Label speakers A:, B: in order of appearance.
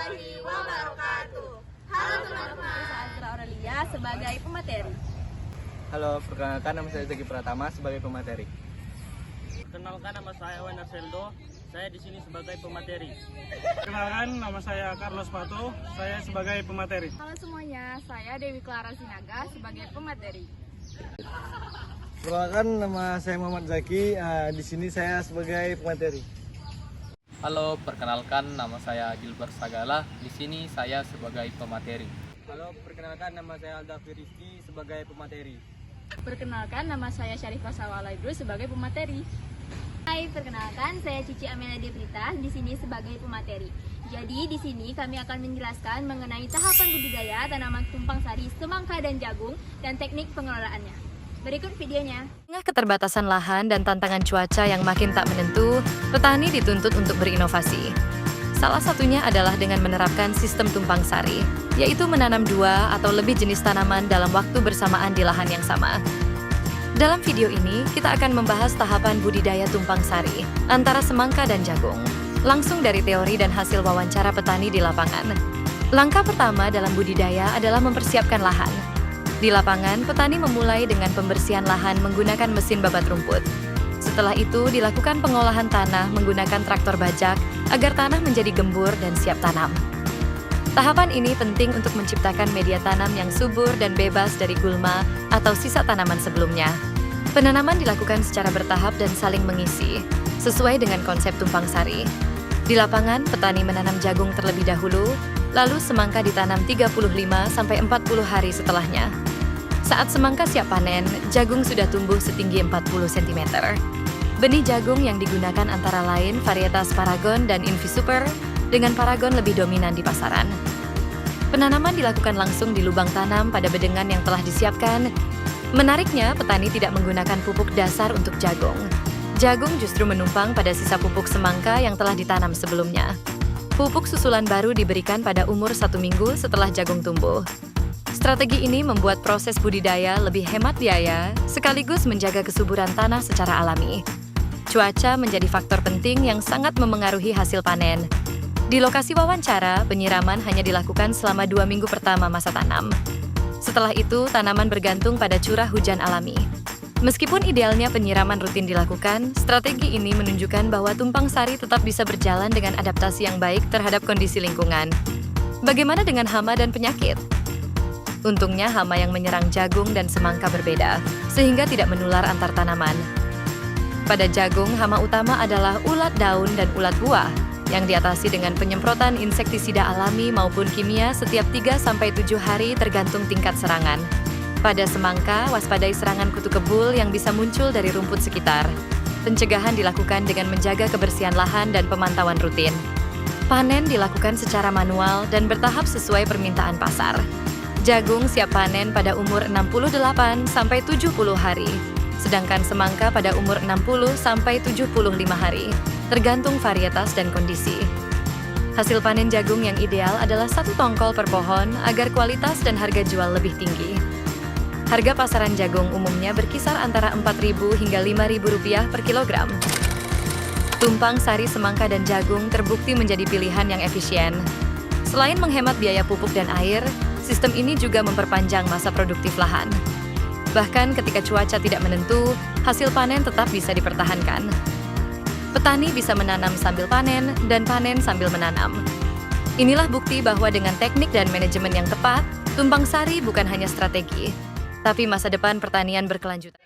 A: warahmatullahi wabarakatuh. Halo teman-teman. Saya Azra Aurelia sebagai pemateri.
B: Halo, perkenalkan nama saya Zaki Pratama sebagai pemateri.
C: Perkenalkan nama saya Wen Arseldo, saya di sini sebagai pemateri.
D: Perkenalkan nama saya Carlos Pato, saya sebagai pemateri.
A: Halo semuanya, saya Dewi Clara Sinaga sebagai pemateri.
B: Perkenalkan nama saya Muhammad Zaki, di sini saya sebagai pemateri.
E: Halo, perkenalkan nama saya Gilbert Sagala. Di sini saya sebagai pemateri.
B: Halo, perkenalkan nama saya Alda Firiski sebagai pemateri.
A: Perkenalkan nama saya Syarifah Sawala Idrus sebagai pemateri. Hai, perkenalkan saya Cici Amelia Deprita di sini sebagai pemateri. Jadi di sini kami akan menjelaskan mengenai tahapan budidaya tanaman tumpang sari, semangka dan jagung dan teknik pengelolaannya. Berikut videonya.
F: Tengah keterbatasan lahan dan tantangan cuaca yang makin tak menentu, petani dituntut untuk berinovasi. Salah satunya adalah dengan menerapkan sistem tumpang sari, yaitu menanam 2 atau lebih jenis tanaman dalam waktu bersamaan di lahan yang sama. Dalam video ini, kita akan membahas tahapan budidaya tumpang sari antara semangka dan jagung, langsung dari teori dan hasil wawancara petani di lapangan. Langkah pertama dalam budidaya adalah mempersiapkan lahan. Di lapangan, petani memulai dengan pembersihan lahan menggunakan mesin babat rumput. Setelah itu, dilakukan pengolahan tanah menggunakan traktor bajak agar tanah menjadi gembur dan siap tanam. Tahapan ini penting untuk menciptakan media tanam yang subur dan bebas dari gulma atau sisa tanaman sebelumnya. Penanaman dilakukan secara bertahap dan saling mengisi, sesuai dengan konsep tumpang sari. Di lapangan, petani menanam jagung terlebih dahulu, lalu semangka ditanam 35-40 hari setelahnya. Saat semangka siap panen, jagung sudah tumbuh setinggi 40 cm. Benih jagung yang digunakan antara lain varietas Paragon dan Invisuper, dengan Paragon lebih dominan di pasaran. Penanaman dilakukan langsung di lubang tanam pada bedengan yang telah disiapkan. Menariknya, petani tidak menggunakan pupuk dasar untuk jagung. Jagung justru menumpang pada sisa pupuk semangka yang telah ditanam sebelumnya. Pupuk susulan baru diberikan pada umur 1 minggu setelah jagung tumbuh. Strategi ini membuat proses budidaya lebih hemat biaya, sekaligus menjaga kesuburan tanah secara alami. Cuaca menjadi faktor penting yang sangat memengaruhi hasil panen. Di lokasi wawancara, penyiraman hanya dilakukan selama 2 minggu pertama masa tanam. Setelah itu, tanaman bergantung pada curah hujan alami. Meskipun idealnya penyiraman rutin dilakukan, strategi ini menunjukkan bahwa tumpang sari tetap bisa berjalan dengan adaptasi yang baik terhadap kondisi lingkungan. Bagaimana dengan hama dan penyakit? Untungnya hama yang menyerang jagung dan semangka berbeda, sehingga tidak menular antar tanaman. Pada jagung, hama utama adalah ulat daun dan ulat buah, yang diatasi dengan penyemprotan insektisida alami maupun kimia setiap 3-7 hari tergantung tingkat serangan. Pada semangka, waspadai serangan kutu kebul yang bisa muncul dari rumput sekitar. Pencegahan dilakukan dengan menjaga kebersihan lahan dan pemantauan rutin. Panen dilakukan secara manual dan bertahap sesuai permintaan pasar. Jagung siap panen pada umur 68-70 hari, sedangkan semangka pada umur 60-75 hari, tergantung varietas dan kondisi. Hasil panen jagung yang ideal adalah 1 tongkol per pohon agar kualitas dan harga jual lebih tinggi. Harga pasaran jagung umumnya berkisar antara Rp4.000 hingga Rp5.000 per kilogram. Tumpang sari semangka dan jagung terbukti menjadi pilihan yang efisien. Selain menghemat biaya pupuk dan air, sistem ini juga memperpanjang masa produktif lahan. Bahkan ketika cuaca tidak menentu, hasil panen tetap bisa dipertahankan. Petani bisa menanam sambil panen dan panen sambil menanam. Inilah bukti bahwa dengan teknik dan manajemen yang tepat, tumpang sari bukan hanya strategi, tapi masa depan pertanian berkelanjutan.